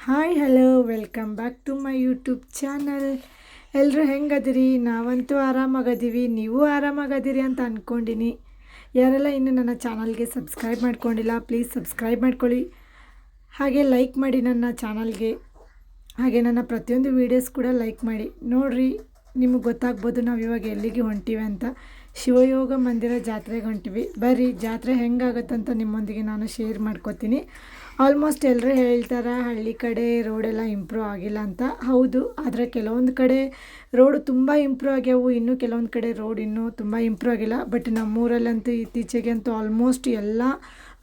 Hi hello welcome back to my YouTube channel. ಎಲ್ಲರೂ ಹೆಂಗದಿರಿ? ನಾವಂತೂ ಆರಾಮಾಗದೀವಿ, ನೀವು ಆರಾಮಾಗದಿರಿ ಅಂತ ಅಂದ್ಕೊಂಡಿನಿ. ಯಾರೆಲ್ಲ ಇನ್ನು ನನ್ನ ಚಾನಲ್ಗೆ ಸಬ್ಸ್ಕ್ರೈಬ್ ಮಾಡ್ಕೊಂಡಿಲ್ಲ ಪ್ಲೀಸ್ ಸಬ್ಸ್ಕ್ರೈಬ್ ಮಾಡ್ಕೊಳ್ಳಿ, ಹಾಗೆ ಲೈಕ್ ಮಾಡಿ ನನ್ನ ಚಾನಲ್ಗೆ. ಹಾಗೆ ನನ್ನ ಪ್ರತಿಯೊಂದು ವೀಡಿಯೋಸ್ ಕೂಡ ಲೈಕ್ ಮಾಡಿ ನೋಡಿರಿ. ನಿಮಗೆ ಗೊತ್ತಾಗ್ಬೋದು ನಾವು ಇವಾಗ ಎಲ್ಲಿಗೆ ಹೊಂಟಿವಿ ಅಂತ. ಶಿವಯೋಗ ಮಂದಿರ ಜಾತ್ರೆಗೆ ಹೊಂಟಿವಿ. ಬರ್ರಿ ಜಾತ್ರೆ ಹೆಂಗಾಗತ್ತಂತ ನಿಮ್ಮೊಂದಿಗೆ ನಾನು ಶೇರ್ ಮಾಡ್ಕೋತೀನಿ. ಆಲ್ಮೋಸ್ಟ್ ಎಲ್ಲರೂ ಹೇಳ್ತಾರೆ ಹಳ್ಳಿ ಕಡೆ ರೋಡೆಲ್ಲ ಇಂಪ್ರೂವ್ ಆಗಿಲ್ಲ ಅಂತ. ಹೌದು, ಆದರೆ ಕೆಲವೊಂದು ಕಡೆ ರೋಡು ತುಂಬ ಇಂಪ್ರೂವ್ ಆಗ್ಯಾವು, ಇನ್ನೂ ಕೆಲವೊಂದು ಕಡೆ ರೋಡ್ ಇನ್ನೂ ತುಂಬ ಇಂಪ್ರೂವ್ ಆಗಿಲ್ಲ. ಬಟ್ ನಮ್ಮೂರಲ್ಲಂತೂ ಇತ್ತೀಚೆಗೆ ಅಂತೂ ಆಲ್ಮೋಸ್ಟ್ ಎಲ್ಲ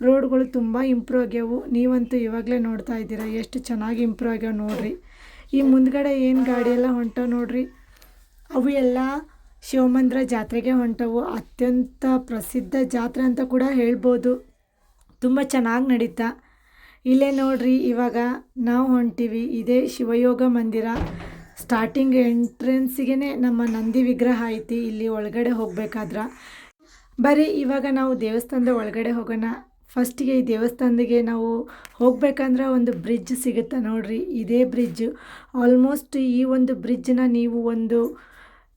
ರೋಡ್ಗಳು ತುಂಬ ಇಂಪ್ರೂವ್ ಆಗ್ಯಾವು. ನೀವಂತೂ ಇವಾಗಲೇ ನೋಡ್ತಾ ಇದ್ದೀರಾ ಎಷ್ಟು ಚೆನ್ನಾಗಿ ಇಂಪ್ರೂವ್ ಆಗ್ಯಾವ ನೋಡಿರಿ. ಈ ಮುಂದ್ಗಡೆ ಏನು ಗಾಡಿ ಎಲ್ಲ ಹೊಂಟವು ನೋಡಿರಿ, ಅವು ಎಲ್ಲ ಶಿವಮಂದಿರ ಜಾತ್ರೆಗೆ ಹೊಂಟವು. ಅತ್ಯಂತ ಪ್ರಸಿದ್ಧ ಜಾತ್ರೆ ಅಂತ ಕೂಡ ಹೇಳ್ಬೋದು. ತುಂಬ ಚೆನ್ನಾಗಿ ನಡೀತಾ. ಇಲ್ಲೇ ನೋಡ್ರಿ, ಇವಾಗ ನಾವು ಹೊಂಟಿವಿ ಇದೇ ಶಿವಯೋಗ ಮಂದಿರ. ಸ್ಟಾರ್ಟಿಂಗ್ ಎಂಟ್ರೆನ್ಸಿಗೆ ನಮ್ಮ ನಂದಿ ವಿಗ್ರಹ ಐತಿ. ಇಲ್ಲಿ ಒಳಗಡೆ ಹೋಗ್ಬೇಕಾದ್ರೆ ಬರೀ ಇವಾಗ ನಾವು ದೇವಸ್ಥಾನದ ಒಳಗಡೆ ಹೋಗೋಣ. ಫಸ್ಟಿಗೆ ಈ ದೇವಸ್ಥಾನದಿಗೆ ನಾವು ಹೋಗ್ಬೇಕಂದ್ರೆ ಒಂದು ಬ್ರಿಡ್ಜ್ ಸಿಗುತ್ತೆ ನೋಡ್ರಿ, ಇದೇ ಬ್ರಿಡ್ಜು. ಆಲ್ಮೋಸ್ಟ್ ಈ ಒಂದು ಬ್ರಿಡ್ಜನ್ನ ನೀವು ಒಂದು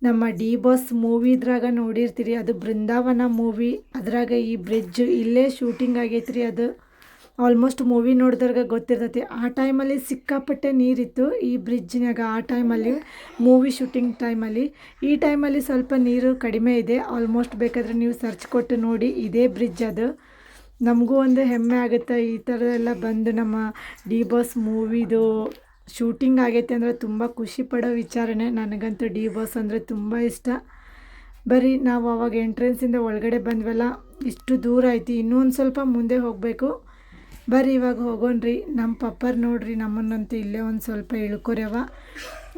ನಮ್ಮ ಡಿ ಬಾಸ್ ಮೂವಿದ್ರಾಗ ನೋಡಿರ್ತೀರಿ. ಅದು ಬೃಂದಾವನ ಮೂವಿ, ಅದ್ರಾಗ ಈ ಬ್ರಿಡ್ಜ್ ಇಲ್ಲೇ ಶೂಟಿಂಗ್ ಆಗೈತ್ರಿ. ಅದು ಆಲ್ಮೋಸ್ಟ್ ಮೂವಿ ನೋಡಿದ್ರಾಗ ಗೊತ್ತಿರ್ತೈತಿ. ಆ ಟೈಮಲ್ಲಿ ಸಿಕ್ಕಾಪಟ್ಟೆ ನೀರಿತ್ತು ಈ ಬ್ರಿಡ್ಜ್ನಾಗ. ಆ ಟೈಮಲ್ಲಿ ಮೂವಿ ಶೂಟಿಂಗ್ ಟೈಮಲ್ಲಿ. ಈ ಟೈಮಲ್ಲಿ ಸ್ವಲ್ಪ ನೀರು ಕಡಿಮೆ ಇದೆ. ಆಲ್ಮೋಸ್ಟ್ ಬೇಕಾದರೆ ನೀವು ಸರ್ಚ್ ಕೊಟ್ಟು ನೋಡಿ, ಇದೇ ಬ್ರಿಡ್ಜ್ ಅದು. ನಮಗೂ ಒಂದು ಹೆಮ್ಮೆ ಆಗುತ್ತೆ ಈ ಥರದೆಲ್ಲ ಬಂದು ನಮ್ಮ ಡಿ ಬಾಸ್ ಮೂವಿದು ಶೂಟಿಂಗ್ ಆಗೈತೆ ಅಂದರೆ ತುಂಬ ಖುಷಿ ಪಡೋ ವಿಚಾರನೇ. ನನಗಂತೂ ಡಿ ಬಾಸ್ ಅಂದರೆ ತುಂಬ ಇಷ್ಟ. ಬರೀ ನಾವು ಅವಾಗ ಎಂಟ್ರೆನ್ಸಿಂದ ಒಳಗಡೆ ಬಂದ್ವಲ್ಲ, ಇಷ್ಟು ದೂರ ಐತಿ, ಇನ್ನೂ ಒಂದು ಸ್ವಲ್ಪ ಮುಂದೆ ಹೋಗಬೇಕು. ಬರ್ರಿ ಇವಾಗ ಹೋಗೋಣ್ರಿ. ನಮ್ಮ ಪಪ್ಪರ್ ನೋಡ್ರಿ ನಮ್ಮನ್ನಂತೂ ಇಲ್ಲೇ ಒಂದು ಸ್ವಲ್ಪ ಇಳ್ಕೊರ್ಯವ.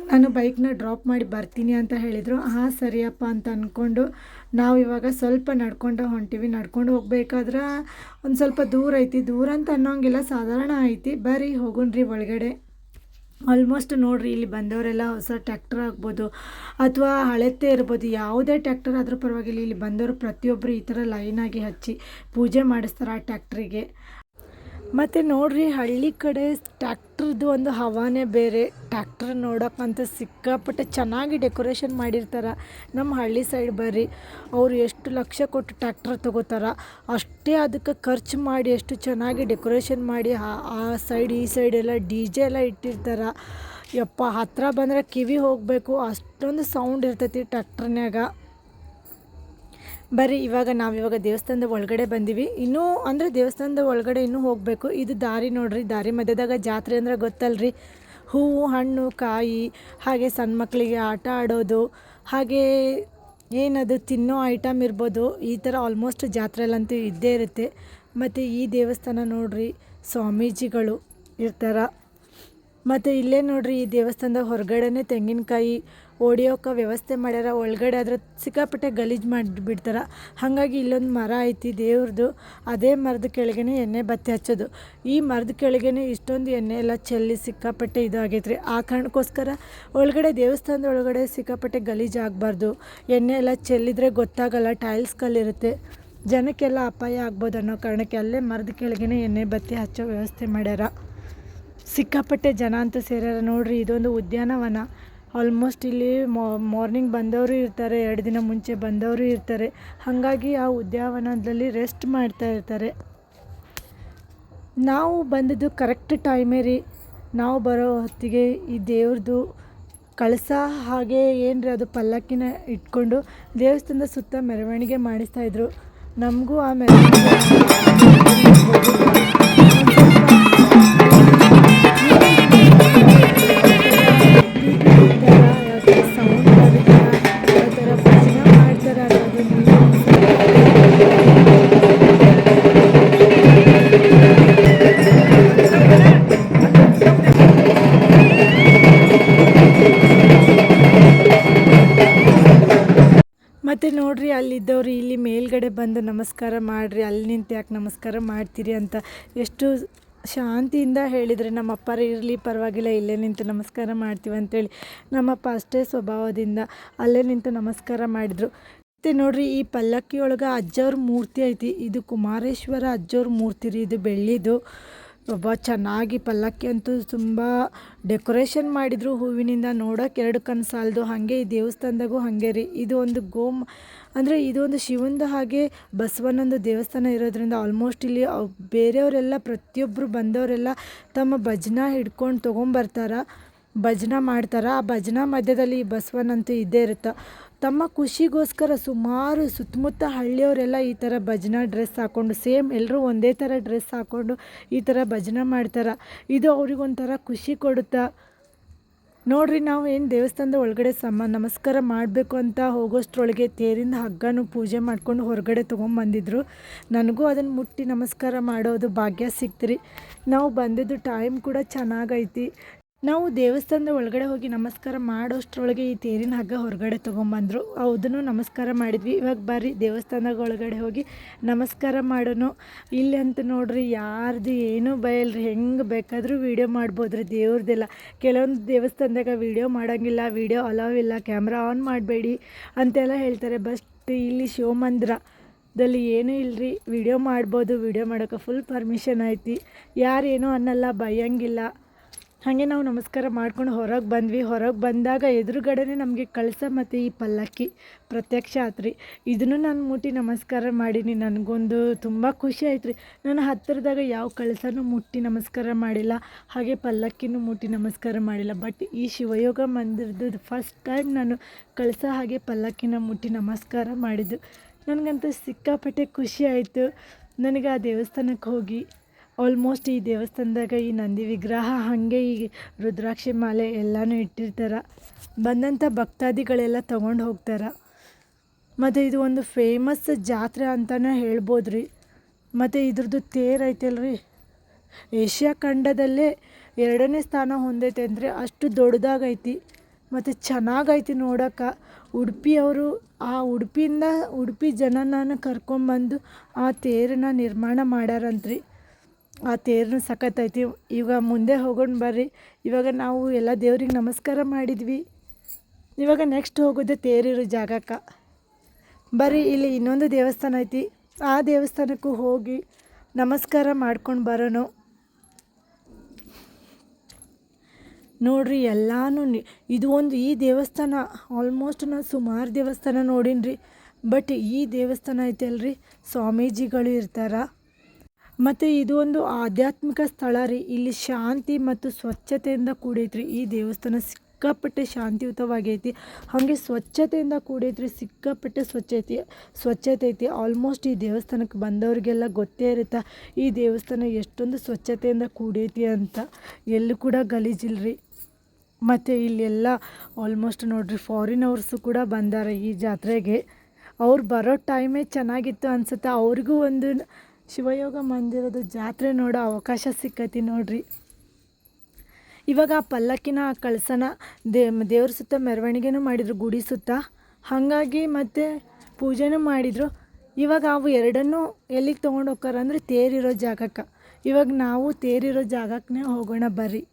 ನಾನು ಬೈಕ್ನ ಡ್ರಾಪ್ ಮಾಡಿ ಬರ್ತೀನಿ ಅಂತ ಹೇಳಿದರು. ಹಾಂ ಸರಿಯಪ್ಪ ಅಂತ ಅಂದ್ಕೊಂಡು ನಾವು ಇವಾಗ ಸ್ವಲ್ಪ ನಡ್ಕೊಂಡು ಹೊಂಟಿವಿ. ನಡ್ಕೊಂಡು ಹೋಗ್ಬೇಕಾದ್ರೆ ಒಂದು ಸ್ವಲ್ಪ ದೂರ ಐತಿ. ದೂರ ಅಂತ ಅನ್ನೋಂಗಿಲ್ಲ, ಸಾಧಾರಣ ಐತಿ. ಬರ್ರಿ ಹೋಗೋಣ್ರಿ ಒಳಗಡೆ. ಆಲ್ಮೋಸ್ಟ್ ನೋಡಿರಿ, ಇಲ್ಲಿ ಬಂದವರೆಲ್ಲ ಹೊಸ ಟ್ಯಾಕ್ಟರ್ ಆಗ್ಬೋದು ಅಥವಾ ಹಳೆತ್ತೇ ಇರ್ಬೋದು, ಯಾವುದೇ ಟ್ಯಾಕ್ಟರ್ ಆದರೂ ಪರವಾಗಿಲ್ಲ, ಇಲ್ಲಿ ಬಂದವರು ಪ್ರತಿಯೊಬ್ಬರು ಈ ಥರ ಲೈನಾಗಿ ಹಚ್ಚಿ ಪೂಜೆ ಮಾಡಿಸ್ತಾರೆ ಆ ಟ್ಯಾಕ್ಟ್ರಿಗೆ. ಮತ್ತು ನೋಡಿರಿ, ಹಳ್ಳಿ ಕಡೆ ಟ್ಯಾಕ್ಟ್ರದ್ದು ಒಂದು ಹವಾನೇ ಬೇರೆ. ಟ್ಯಾಕ್ಟ್ರ್ ನೋಡೋಕ್ಕಂತ ಸಿಕ್ಕಾಪಟ್ಟೆ ಚೆನ್ನಾಗಿ ಡೆಕೋರೇಷನ್ ಮಾಡಿರ್ತಾರೆ. ನಮ್ಮ ಹಳ್ಳಿ ಸೈಡ್ ಬರ್ರಿ, ಅವರು ಎಷ್ಟು ಲಕ್ಷ ಕೊಟ್ಟು ಟ್ಯಾಕ್ಟ್ರ್ ತೊಗೋತಾರೆ, ಅಷ್ಟೇ ಅದಕ್ಕೆ ಖರ್ಚು ಮಾಡಿ ಎಷ್ಟು ಚೆನ್ನಾಗಿ ಡೆಕೋರೇಷನ್ ಮಾಡಿ ಆ ಸೈಡ್ ಈ ಸೈಡ್ ಎಲ್ಲ DJ ಎಲ್ಲ ಇಟ್ಟಿರ್ತಾರೆ. ಯಪ್ಪ, ಹತ್ತಿರ ಬಂದರೆ ಕಿವಿ ಹೋಗಬೇಕು, ಅಷ್ಟೊಂದು ಸೌಂಡ್ ಇರ್ತೈತಿ ಟ್ಯಾಕ್ಟ್ರ್ನ್ಯಾಗ. ಬರ್ರಿ ಇವಾಗ ನಾವಿವಾಗ ದೇವಸ್ಥಾನದ ಒಳಗಡೆ ಬಂದೀವಿ. ಇನ್ನೂ ಅಂದರೆ ದೇವಸ್ಥಾನದ ಒಳಗಡೆ ಇನ್ನೂ ಹೋಗಬೇಕು. ಇದು ದಾರಿ ನೋಡ್ರಿ, ದಾರಿ ಮಧ್ಯದಾಗ ಜಾತ್ರೆ ಅಂದ್ರೆ ಗೊತ್ತಲ್ರಿ. ಹೂವು, ಹಣ್ಣು, ಕಾಯಿ, ಹಾಗೆ ಸಣ್ಣ ಮಕ್ಕಳಿಗೆ ಆಟ ಆಡೋದು, ಹಾಗೆ ಏನದು ತಿನ್ನೋ ಐಟಮ್ ಇರ್ಬೋದು. ಈ ಥರ ಆಲ್ಮೋಸ್ಟ್ ಜಾತ್ರೆಯಲ್ಲಂತೂ ಇದ್ದೇ ಇರುತ್ತೆ. ಮತ್ತು ಈ ದೇವಸ್ಥಾನ ನೋಡ್ರಿ, ಸ್ವಾಮೀಜಿಗಳು ಇರ್ತಾರೆ. ಮತ್ತು ಇಲ್ಲೇ ನೋಡ್ರಿ, ಈ ದೇವಸ್ಥಾನದ ಹೊರಗಡೆನೇ ತೆಂಗಿನಕಾಯಿ ಒಡೆಯೋಕೆ ವ್ಯವಸ್ಥೆ ಮಾಡ್ಯಾರ. ಒಳಗಡೆ ಆದ್ರೆ ಸಿಕ್ಕಾಪಟ್ಟೆ ಗಲೀಜು ಮಾಡಿಬಿಡ್ತಾರೆ. ಹಾಗಾಗಿ ಇಲ್ಲೊಂದು ಮರ ಐತಿ ದೇವ್ರದ್ದು. ಅದೇ ಮರದ ಕೆಳಗೇ ಎಣ್ಣೆ ಬತ್ತಿ ಹಚ್ಚೋದು. ಈ ಮರದ ಕೆಳಗೇ ಇಷ್ಟೊಂದು ಎಣ್ಣೆ ಎಲ್ಲ ಚೆಲ್ಲಿ ಸಿಕ್ಕಾಪಟ್ಟೆ ಇದು ಆಗೈತ್ರಿ. ಆ ಕಾರಣಕ್ಕೋಸ್ಕರ ಒಳಗಡೆ ದೇವಸ್ಥಾನದ ಒಳಗಡೆ ಸಿಕ್ಕಾಪಟ್ಟೆ ಗಲೀಜು ಆಗಬಾರ್ದು. ಎಣ್ಣೆ ಎಲ್ಲ ಚೆಲ್ಲಿದ್ರೆ ಗೊತ್ತಾಗಲ್ಲ, ಟೈಲ್ಸ್ ಕಲ್ಲಿರುತ್ತೆ, ಜನಕ್ಕೆಲ್ಲ ಅಪಾಯ ಆಗ್ಬೋದು ಅನ್ನೋ ಕಾರಣಕ್ಕೆ ಅಲ್ಲೇ ಮರದ ಕೆಳಗೇ ಎಣ್ಣೆ ಬತ್ತಿ ಹಚ್ಚೋ ವ್ಯವಸ್ಥೆ ಮಾಡ್ಯಾರ. ಸಿಕ್ಕಾಪಟ್ಟೆ ಜನ ಅಂತೂ ಸೇರ್ಯಾರ ನೋಡ್ರಿ. ಇದೊಂದು ಉದ್ಯಾನವನ. ಆಲ್ಮೋಸ್ಟ್ ಇಲ್ಲಿ ಮಾರ್ನಿಂಗ್ ಬಂದವರು ಇರ್ತಾರೆ, 2 ದಿನ ಮುಂಚೆ ಬಂದವರು ಇರ್ತಾರೆ. ಹಾಗಾಗಿ ಆ ಉದ್ಯಾನವನದಲ್ಲಿ ರೆಸ್ಟ್ ಮಾಡ್ತಾ ಇರ್ತಾರೆ. ನಾವು ಬಂದದ್ದು ಕರೆಕ್ಟ್ ಟೈಮೇ ರೀ. ನಾವು ಬರೋ ಹೊತ್ತಿಗೆ ಈ ದೇವ್ರದ್ದು ಕಳಸ ಹಾಗೆ ಏನ್ರಿ ಅದು ಪಲ್ಲಕ್ಕಿನ ಇಟ್ಕೊಂಡು ದೇವಸ್ಥಾನದ ಸುತ್ತ ಮೆರವಣಿಗೆ ಮಾಡಿಸ್ತಾಯಿದ್ರು. ನಮಗೂ ಆ ಮೆರವಣಿಗೆ ಸೌಂಡ್ ಬರುತ್ತೆ, ಯಾವ ಥರ ಭಜನೆ ಮಾಡ್ತಾರೆ ಅನ್ನೋದು ಮತ್ತು ನೋಡಿರಿ, ಅಲ್ಲಿದ್ದವ್ರು ಇಲ್ಲಿ ಮೇಲ್ಗಡೆ ಬಂದು ನಮಸ್ಕಾರ ಮಾಡಿರಿ, ಅಲ್ಲಿ ನಿಂತು ಯಾಕೆ ನಮಸ್ಕಾರ ಮಾಡ್ತೀರಿ ಅಂತ ಎಷ್ಟು ಶಾಂತಿಯಿಂದ ಹೇಳಿದರೆ. ನಮ್ಮಪ್ಪರ ಇರಲಿ ಪರವಾಗಿಲ್ಲ, ಇಲ್ಲೇ ನಿಂತು ನಮಸ್ಕಾರ ಮಾಡ್ತೀವಿ ಅಂತೇಳಿ ನಮ್ಮಪ್ಪ ಅಷ್ಟೇ ಸ್ವಭಾವದಿಂದ ಅಲ್ಲೇ ನಿಂತು ನಮಸ್ಕಾರ ಮಾಡಿದರು. ಮತ್ತು ನೋಡಿರಿ, ಈ ಪಲ್ಲಕ್ಕಿ ಒಳಗೆ ಅಜ್ಜವ್ರ ಮೂರ್ತಿ ಐತಿ. ಇದು ಕುಮಾರೇಶ್ವರ ಅಜ್ಜವ್ರ ಮೂರ್ತಿ ರೀ, ಇದು ಬೆಳ್ಳಿದು. ಚೆನ್ನಾಗಿ ಪಲ್ಲಕ್ಕಿ ಅಂತೂ ತುಂಬ ಡೆಕೋರೇಷನ್ ಮಾಡಿದರು ಹೂವಿನಿಂದ. ನೋಡೋಕೆ ಎರಡು ಕಣ್ಣು ಸಾಲದು. ಹಾಗೆ ಈ ದೇವಸ್ಥಾನದಾಗೂ ಹಾಗೆ ರೀ, ಇದು ಒಂದು ಅಂದರೆ ಇದು ಒಂದು ಶಿವಂದು ಹಾಗೆ ಬಸವನೊಂದು ದೇವಸ್ಥಾನ ಇರೋದ್ರಿಂದ ಆಲ್ಮೋಸ್ಟ್ ಇಲ್ಲಿ ಬೇರೆಯವರೆಲ್ಲ ಪ್ರತಿಯೊಬ್ಬರು ಬಂದವರೆಲ್ಲ ತಮ್ಮ ಭಜನಾ ಹಿಡ್ಕೊಂಡು ತೊಗೊಂಬರ್ತಾರೆ, ಭಜನಾ ಮಾಡ್ತಾರೆ. ಆ ಭಜನಾ ಮಧ್ಯದಲ್ಲಿ ಈ ಬಸವನಂತೂ ಇದ್ದೇ ಇರುತ್ತೆ. ತಮ್ಮ ಖುಷಿಗೋಸ್ಕರ ಸುಮಾರು ಸುತ್ತಮುತ್ತ ಹಳ್ಳಿಯವರೆಲ್ಲ ಈ ಥರ ಭಜನಾ ಡ್ರೆಸ್ ಹಾಕ್ಕೊಂಡು ಸೇಮ್ ಎಲ್ಲರೂ ಒಂದೇ ಥರ ಡ್ರೆಸ್ ಹಾಕ್ಕೊಂಡು ಈ ಥರ ಭಜನೆ ಮಾಡ್ತಾರೆ. ಇದು ಅವ್ರಿಗೊಂಥರ ಖುಷಿ ಕೊಡುತ್ತಾ. ನೋಡಿರಿ, ನಾವು ಏನು ದೇವಸ್ಥಾನದ ಒಳಗಡೆ ನಮಸ್ಕಾರ ಮಾಡಬೇಕು ಅಂತ ಹೋಗೋಷ್ಟ್ರೊಳಗೆ ತೇರಿಂದ ಹಗ್ಗನೂ ಪೂಜೆ ಮಾಡ್ಕೊಂಡು ಹೊರಗಡೆ ತೊಗೊಂಬಂದಿದ್ರು. ನನಗೂ ಅದನ್ನು ಮುಟ್ಟಿ ನಮಸ್ಕಾರ ಮಾಡೋದು ಭಾಗ್ಯ ಸಿಕ್ತು. ನಾವು ಬಂದಿದ್ದು ಟೈಮ್ ಕೂಡ ಚೆನ್ನಾಗೈತಿ. ನಾವು ದೇವಸ್ಥಾನದ ಒಳಗಡೆ ಹೋಗಿ ನಮಸ್ಕಾರ ಮಾಡೋಷ್ಟ್ರೊಳಗೆ ಈ ತೇರಿನ ಹಗ್ಗ ಹೊರಗಡೆ ತೊಗೊಂಬಂದರು. ಅದನ್ನು ನಮಸ್ಕಾರ ಮಾಡಿದ್ವಿ. ಇವಾಗ ಬರ್ರಿ ದೇವಸ್ಥಾನದ ಒಳಗಡೆ ಹೋಗಿ ನಮಸ್ಕಾರ ಮಾಡೋಣ. ಇಲ್ಲಿ ಅಂತ ನೋಡ್ರಿ ಯಾರ್ದು ಏನೂ ಭಯಲ್ರಿ, ಹೆಂಗೆ ಬೇಕಾದರೂ ವೀಡಿಯೋ ಮಾಡ್ಬೋದ್ರಿ ದೇವ್ರದ್ದೆಲ್ಲ. ಕೆಲವೊಂದು ದೇವಸ್ಥಾನದಾಗ ವೀಡಿಯೋ ಮಾಡೋಂಗಿಲ್ಲ, ವೀಡಿಯೋ ಅಲೌವ್ ಇಲ್ಲ, ಕ್ಯಾಮ್ರಾ ಆನ್ ಮಾಡಬೇಡಿ ಅಂತೆಲ್ಲ ಹೇಳ್ತಾರೆ. ಬಟ್ ಇಲ್ಲಿ ಶಿವಮಂದಿರದಲ್ಲಿ ಏನೂ ಇಲ್ಲರಿ, ವೀಡಿಯೋ ಮಾಡ್ಬೋದು. ವೀಡಿಯೋ ಮಾಡೋಕೆ ಫುಲ್ ಪರ್ಮಿಷನ್ ಐತಿ, ಯಾರೇನೂ ಅನ್ನಲ್ಲ, ಭಯಂಗಿಲ್ಲ. ಹಾಗೆ ನಾವು ನಮಸ್ಕಾರ ಮಾಡ್ಕೊಂಡು ಹೊರಗೆ ಬಂದ್ವಿ. ಹೊರಗೆ ಬಂದಾಗ ಎದುರುಗಡೆನೇ ನಮಗೆ ಕಳಸ ಮತ್ತು ಈ ಪಲ್ಲಕ್ಕಿ ಪ್ರತ್ಯಕ್ಷ ಆತ್ರಿ. ಇದನ್ನು ನಾನು ಮುಟ್ಟಿ ನಮಸ್ಕಾರ ಮಾಡೀನಿ. ನನಗೊಂದು ತುಂಬ ಖುಷಿ ಆಯ್ತು ರೀ. ನಾನು ಹತ್ತಿರದಾಗ ಯಾವ ಕಳಸನೂ ಮುಟ್ಟಿ ನಮಸ್ಕಾರ ಮಾಡಿಲ್ಲ, ಹಾಗೆ ಪಲ್ಲಕ್ಕಿನೂ ಮುಟ್ಟಿ ನಮಸ್ಕಾರ ಮಾಡಿಲ್ಲ. ಬಟ್ ಈ ಶಿವಯೋಗ ಮಂದಿರದ್ದು ಫಸ್ಟ್ ಟೈಮ್ ನಾನು ಕಳಸ ಹಾಗೆ ಪಲ್ಲಕ್ಕಿನ ಮುಟ್ಟಿ ನಮಸ್ಕಾರ ಮಾಡಿದ್ದು. ನನಗಂತೂ ಸಿಕ್ಕಾಪಟ್ಟೆ ಖುಷಿ ಆಯಿತು. ನನಗೆ ಆ ದೇವಸ್ಥಾನಕ್ಕೆ ಹೋಗಿ ಆಲ್ಮೋಸ್ಟ್ ಈ ದೇವಸ್ಥಾನದಾಗ ಈ ನಂದಿ ವಿಗ್ರಹ ಹಾಗೆ ಈ ರುದ್ರಾಕ್ಷಿ ಮಾಲೆ ಎಲ್ಲನೂ ಇಟ್ಟಿರ್ತಾರೆ. ಬಂದಂಥ ಭಕ್ತಾದಿಗಳೆಲ್ಲ ತೊಗೊಂಡು ಹೋಗ್ತಾರೆ. ಮತ್ತು ಇದು ಒಂದು ಫೇಮಸ್ ಜಾತ್ರೆ ಅಂತಲೇ ಹೇಳ್ಬೋದು ರೀ. ಮತ್ತು ಇದ್ರದ್ದು ತೇರು ಐತಲ್ರಿ, ಏಷ್ಯಾ ಖಂಡದಲ್ಲೇ 2ನೇ ಸ್ಥಾನ ಹೊಂದೈತೆ ಅಂದರೆ ಅಷ್ಟು ದೊಡ್ಡದಾಗೈತಿ. ಮತ್ತು ಚೆನ್ನಾಗೈತಿ ನೋಡೋಕೆ. ಉಡುಪಿಯವರು ಆ ಉಡುಪಿ ಜನನ ಕರ್ಕೊಂಬಂದು ಆ ತೇರನ್ನ ನಿರ್ಮಾಣ ಮಾಡ್ಯಾರಂತ್ರಿ. ಆ ತೇರನ್ನು ಸಖತ್ತೈತಿ. ಇವಾಗ ಮುಂದೆ ಹೋಗೋಣ ಬರ್ರಿ. ಇವಾಗ ನಾವು ಎಲ್ಲ ದೇವ್ರಿಗೆ ನಮಸ್ಕಾರ ಮಾಡಿದ್ವಿ. ಇವಾಗ ನೆಕ್ಸ್ಟ್ ಹೋಗೋದು ತೇರಿರೋ ಜಾಗಕ್ಕೆ. ಬರ್ರಿ, ಇಲ್ಲಿ ಇನ್ನೊಂದು ದೇವಸ್ಥಾನ ಐತಿ, ಆ ದೇವಸ್ಥಾನಕ್ಕೂ ಹೋಗಿ ನಮಸ್ಕಾರ ಮಾಡ್ಕೊಂಡು ಬರೋಣ. ನೋಡ್ರಿ ಎಲ್ಲಾನು ಇದು ಒಂದು ಈ ದೇವಸ್ಥಾನ ಆಲ್ಮೋಸ್ಟ್ ನಾನು ಸುಮಾರು ದೇವಸ್ಥಾನ ನೋಡೀನಿ. ಬಟ್ ಈ ದೇವಸ್ಥಾನ ಐತೆ ಅಲ್ರಿ, ಸ್ವಾಮೀಜಿಗಳು ಇರ್ತಾರೆ. ಮತ್ತು ಇದು ಒಂದು ಆಧ್ಯಾತ್ಮಿಕ ಸ್ಥಳ ರೀ. ಇಲ್ಲಿ ಶಾಂತಿ ಮತ್ತು ಸ್ವಚ್ಛತೆಯಿಂದ ಕೂಡೈತ್ರಿ. ಈ ದೇವಸ್ಥಾನ ಸಿಕ್ಕಾಪಟ್ಟೆ ಶಾಂತಿಯುತವಾಗೈತಿ, ಹಾಗೆ ಸ್ವಚ್ಛತೆಯಿಂದ ಕೂಡೈತ್ರಿ. ಸಿಕ್ಕಾಪಟ್ಟೆ ಸ್ವಚ್ಛತೆ ಐತಿ. ಆಲ್ಮೋಸ್ಟ್ ಈ ದೇವಸ್ಥಾನಕ್ಕೆ ಬಂದವರಿಗೆಲ್ಲ ಗೊತ್ತೇ ಇರುತ್ತೆ ಈ ದೇವಸ್ಥಾನ ಎಷ್ಟೊಂದು ಸ್ವಚ್ಛತೆಯಿಂದ ಕೂಡೈತಿ ಅಂತ. ಎಲ್ಲೂ ಕೂಡ ಗಲೀಜಿಲ್ರಿ. ಮತ್ತು ಇಲ್ಲೆಲ್ಲ ಆಲ್ಮೋಸ್ಟ್ ನೋಡ್ರಿ ಫಾರಿನವರ್ಸು ಕೂಡ ಬಂದಾರೆ ಈ ಜಾತ್ರೆಗೆ. ಅವ್ರು ಬರೋ ಟೈಮೇ ಚೆನ್ನಾಗಿತ್ತು ಅನ್ಸುತ್ತೆ. ಅವ್ರಿಗೂ ಒಂದು ಶಿವಯೋಗ ಮಂದಿರದ ಜಾತ್ರೆ ನೋಡೋ ಅವಕಾಶ ಸಿಕ್ಕತಿ ನೋಡ್ರಿ. ಇವಾಗ ಆ ಪಲ್ಲಕ್ಕಿನ ಆ ಕಳಸನ ದೇವ್ರ ಸುತ್ತ ಮೆರವಣಿಗೆನೂ ಮಾಡಿದರು, ಗುಡಿ ಸುತ್ತ. ಹಾಗಾಗಿ ಮತ್ತು ಪೂಜೆನೂ ಮಾಡಿದರು. ಇವಾಗ ಅವು ಎರಡನ್ನೂ ಎಲ್ಲಿಗೆ ತೊಗೊಂಡು ಹೋಗ್ತಾರೆ ಅಂದರೆ ತೇರಿರೋ ಜಾಗಕ್ಕೆ. ಇವಾಗ ನಾವು ತೇರಿರೋ ಜಾಗಕ್ಕೆ ಹೋಗೋಣ ಬರ್ರಿ.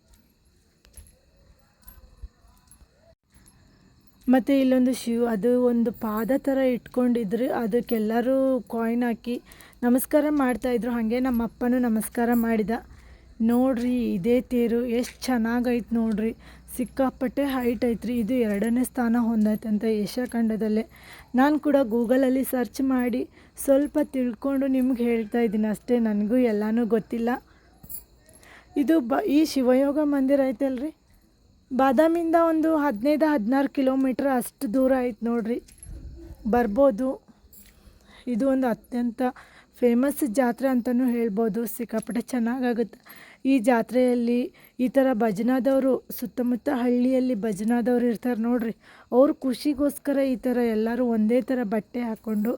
ಮತ್ತು ಇಲ್ಲೊಂದು ಅದು ಒಂದು ಪಾದ ಥರ ಇಟ್ಕೊಂಡಿದ್ರು, ಅದಕ್ಕೆಲ್ಲರೂ ಕಾಯಿನ್ ಹಾಕಿ ನಮಸ್ಕಾರ ಮಾಡ್ತಾಯಿದ್ರು. ಹಾಗೆ ನಮ್ಮ ಅಪ್ಪನೂ ನಮಸ್ಕಾರ ಮಾಡಿದ. ನೋಡ್ರಿ ಇದೇ ತೇರು ಎಷ್ಟು ಚೆನ್ನಾಗೈತೆ ನೋಡ್ರಿ, ಸಿಕ್ಕಾಪಟ್ಟೆ ಹೈಟ್ ಐತ್ರಿ. ಇದು 2ನೇ ಸ್ಥಾನ ಹೊಂದೈತಂತ ಏಷ್ಯಾ ಖಂಡದಲ್ಲೇ. ನಾನು ಕೂಡ ಗೂಗಲಲ್ಲಿ ಸರ್ಚ್ ಮಾಡಿ ಸ್ವಲ್ಪ ತಿಳ್ಕೊಂಡು ನಿಮ್ಗೆ ಹೇಳ್ತಾ ಇದ್ದೀನಿ ಅಷ್ಟೇ, ನನಗೂ ಎಲ್ಲನೂ ಗೊತ್ತಿಲ್ಲ. ಇದು ಈ ಶಿವಯೋಗ ಮಂದಿರ ಐತಲ್ರಿ, ಬಾದಾಮಿಂದ ಒಂದು 15-16 ಕಿಲೋಮೀಟ್ರ್ ಅಷ್ಟು ದೂರ ಐತೆ ನೋಡ್ರಿ, ಬರ್ಬೋದು. ಇದು ಒಂದು ಅತ್ಯಂತ ಫೇಮಸ್ ಜಾತ್ರೆ ಅಂತಲೂ ಹೇಳ್ಬೋದು. ಸಿಕ್ಕಾಪಟ್ಟೆ ಚೆನ್ನಾಗಾಗುತ್ತೆ ಈ ಜಾತ್ರೆಯಲ್ಲಿ. ಈ ಥರ ಭಜನಾದವರು ಸುತ್ತಮುತ್ತ ಹಳ್ಳಿಯಲ್ಲಿ ಭಜನಾದವ್ರು ಇರ್ತಾರೆ ನೋಡ್ರಿ, ಅವ್ರ ಖುಷಿಗೋಸ್ಕರ ಈ ಥರ ಎಲ್ಲರೂ ಒಂದೇ ಥರ ಬಟ್ಟೆ ಹಾಕ್ಕೊಂಡು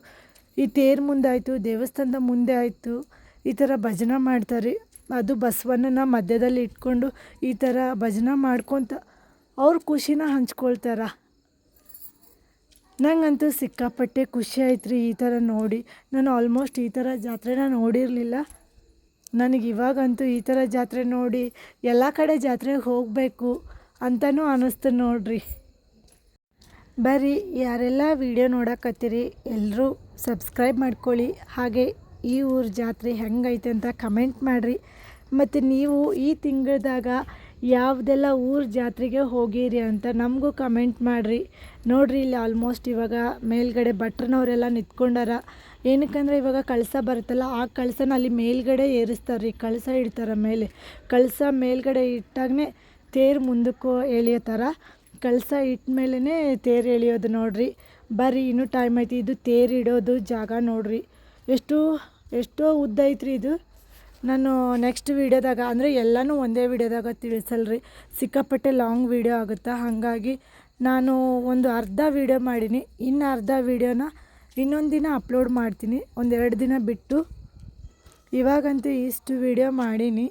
ಈ ತೇರು ಮುಂದೆ ಆಯಿತು, ದೇವಸ್ಥಾನದ ಮುಂದೆ ಆಯಿತು, ಈ ಥರ ಭಜನೆ ಮಾಡ್ತಾರೆ. ಅದು ಬಸವಣ್ಣನ ಮಧ್ಯದಲ್ಲಿ ಇಟ್ಕೊಂಡು ಈ ಥರ ಭಜನೆ ಮಾಡ್ಕೊತ ಅವ್ರ ಖುಷಿನ ಹಂಚ್ಕೊಳ್ತಾರೆ. ನಂಗಂತೂ ಸಿಕ್ಕಾಪಟ್ಟೆ ಖುಷಿ ಆಯ್ತು ರೀ ಈ ಥರ ನೋಡಿ. ನಾನು ಆಲ್ಮೋಸ್ಟ್ ಈ ಥರ ಜಾತ್ರೆನ ನೋಡಿರಲಿಲ್ಲ. ನನಗೆ ಇವಾಗಂತೂ ಈ ಥರ ಜಾತ್ರೆ ನೋಡಿ ಎಲ್ಲ ಕಡೆ ಜಾತ್ರೆಗೆ ಹೋಗಬೇಕು ಅಂತಲೂ ಅನ್ನಿಸ್ತು ನೋಡ್ರಿ. ಬರ್ರಿ, ಯಾರೆಲ್ಲ ವಿಡಿಯೋ ನೋಡಕತ್ತೀರಿ ಎಲ್ಲರೂ ಸಬ್ಸ್ಕ್ರೈಬ್ ಮಾಡ್ಕೊಳ್ಳಿ. ಹಾಗೆ ಈ ಊರ ಜಾತ್ರೆ ಹೆಂಗೈತೆ ಅಂತ ಕಮೆಂಟ್ ಮಾಡಿರಿ. ಮತ್ತು ನೀವು ಈ ತಿಂಗಳದಾಗ ಯಾವುದೆಲ್ಲ ಊರ ಜಾತ್ರೆಗೆ ಹೋಗಿರಿ ಅಂತ ನಮಗೂ ಕಮೆಂಟ್ ಮಾಡಿರಿ. ನೋಡಿರಿ ಇಲ್ಲಿ ಆಲ್ಮೋಸ್ಟ್ ಇವಾಗ ಮೇಲ್ಗಡೆ ಭಟ್ರನವರೆಲ್ಲ ನಿಂತ್ಕೊಂಡಾರ. ಏನಕ್ಕಂದ್ರೆ ಇವಾಗ ಕಳಸ ಬರುತ್ತಲ್ಲ, ಆ ಕಳಸನ ಅಲ್ಲಿ ಮೇಲ್ಗಡೆ ಏರಿಸ್ತಾರೆ ರೀ. ಕಳಸ ಇಡ್ತಾರೆ ಮೇಲೆ. ಕಳಸ ಮೇಲ್ಗಡೆ ಇಟ್ಟಾಗನೇ ತೇರು ಮುಂದಕ್ಕೆ ಎಳಿಯೋ ಥರ ಕಳಸ ಇಟ್ಟ ಮೇಲೇ ತೇರು ಎಳಿಯೋದು ನೋಡಿರಿ. ಬರ್ರಿ, ಇನ್ನೂ ಟೈಮ್ ಐತಿ. ಇದು ತೇರು ಇಡೋದು ಜಾಗ ನೋಡಿರಿ. ಎಷ್ಟೋ ಉದ್ದ ಐತ್ರಿ ಇದು. ನಾನು ನೆಕ್ಸ್ಟ್ ವೀಡಿಯೋದಾಗ ಅಂದರೆ ಎಲ್ಲನೂ ಒಂದೇ ವೀಡಿಯೋದಾಗ ತಿಳಿಸಲ್ರಿ, ಸಿಕ್ಕಾಪಟ್ಟೆ ಲಾಂಗ್ ವೀಡಿಯೋ ಆಗುತ್ತೆ. ಹಾಗಾಗಿ ನಾನು ಒಂದು ಅರ್ಧ ವೀಡಿಯೋ ಮಾಡೀನಿ. ಇನ್ನು ಅರ್ಧ ವೀಡಿಯೋನ ಇನ್ನೊಂದು ದಿನ ಅಪ್ಲೋಡ್ ಮಾಡ್ತೀನಿ, 1-2 ದಿನ ಬಿಟ್ಟು. ಇವಾಗಂತೂ ಇಷ್ಟು ವೀಡಿಯೋ ಮಾಡೀನಿ.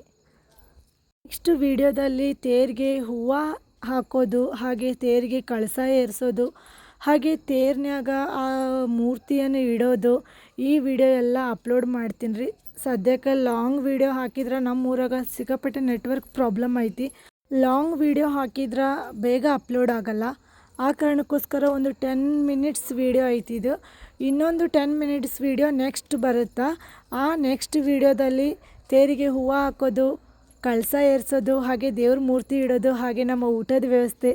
ನೆಕ್ಸ್ಟ್ ವೀಡಿಯೋದಲ್ಲಿ ತೇರಿಗೆ ಹೂವು ಹಾಕೋದು, ಹಾಗೆ ತೇರಿಗೆ ಕಳಸ ಏರಿಸೋದು, ಹಾಗೆ ತೇರ್ನ್ಯಾಗ ಆ ಮೂರ್ತಿಯನ್ನು ಇಡೋದು, ಈ ವಿಡಿಯೋ ಎಲ್ಲ ಅಪ್ಲೋಡ್ ಮಾಡ್ತೀನಿ ರೀ. ಸದ್ಯಕ್ಕೆ ಲಾಂಗ್ ವೀಡಿಯೋ ಹಾಕಿದ್ರೆ ನಮ್ಮ ಊರಾಗ ಸಿಕ್ಕಾಪಟ್ಟೆ ನೆಟ್ವರ್ಕ್ ಪ್ರಾಬ್ಲಮ್ ಐತಿ. ಲಾಂಗ್ ವೀಡಿಯೋ ಹಾಕಿದ್ರೆ ಬೇಗ ಅಪ್ಲೋಡ್ ಆಗಲ್ಲ. ಆ ಕಾರಣಕ್ಕೋಸ್ಕರ ಒಂದು 10 ಮಿನಿಟ್ಸ್ ವೀಡಿಯೋ ಐತಿ ಇದು. ಇನ್ನೊಂದು 10 ಮಿನಿಟ್ಸ್ ವೀಡಿಯೋ ನೆಕ್ಸ್ಟ್ ಬರುತ್ತಾ. ಆ ನೆಕ್ಸ್ಟ್ ವೀಡಿಯೋದಲ್ಲಿ ತೇರಿಗೆ ಹೂವು ಹಾಕೋದು, ಕಳಸ ಏರಿಸೋದು, ಹಾಗೆ ದೇವ್ರ ಮೂರ್ತಿ ಇಡೋದು, ಹಾಗೆ ನಮ್ಮ ಊಟದ ವ್ಯವಸ್ಥೆ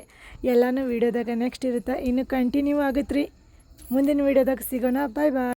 ಎಲ್ಲನೂ ವೀಡಿಯೋದಾಗ ನೆಕ್ಸ್ಟ್ ಇರುತ್ತೆ. ಇನ್ನು ಕಂಟಿನ್ಯೂ ಆಗುತ್ತೆ ರೀ. ಮುಂದಿನ ವೀಡಿಯೋದಾಗ ಸಿಗೋಣ. ಬಾಯ್ ಬಾಯ್.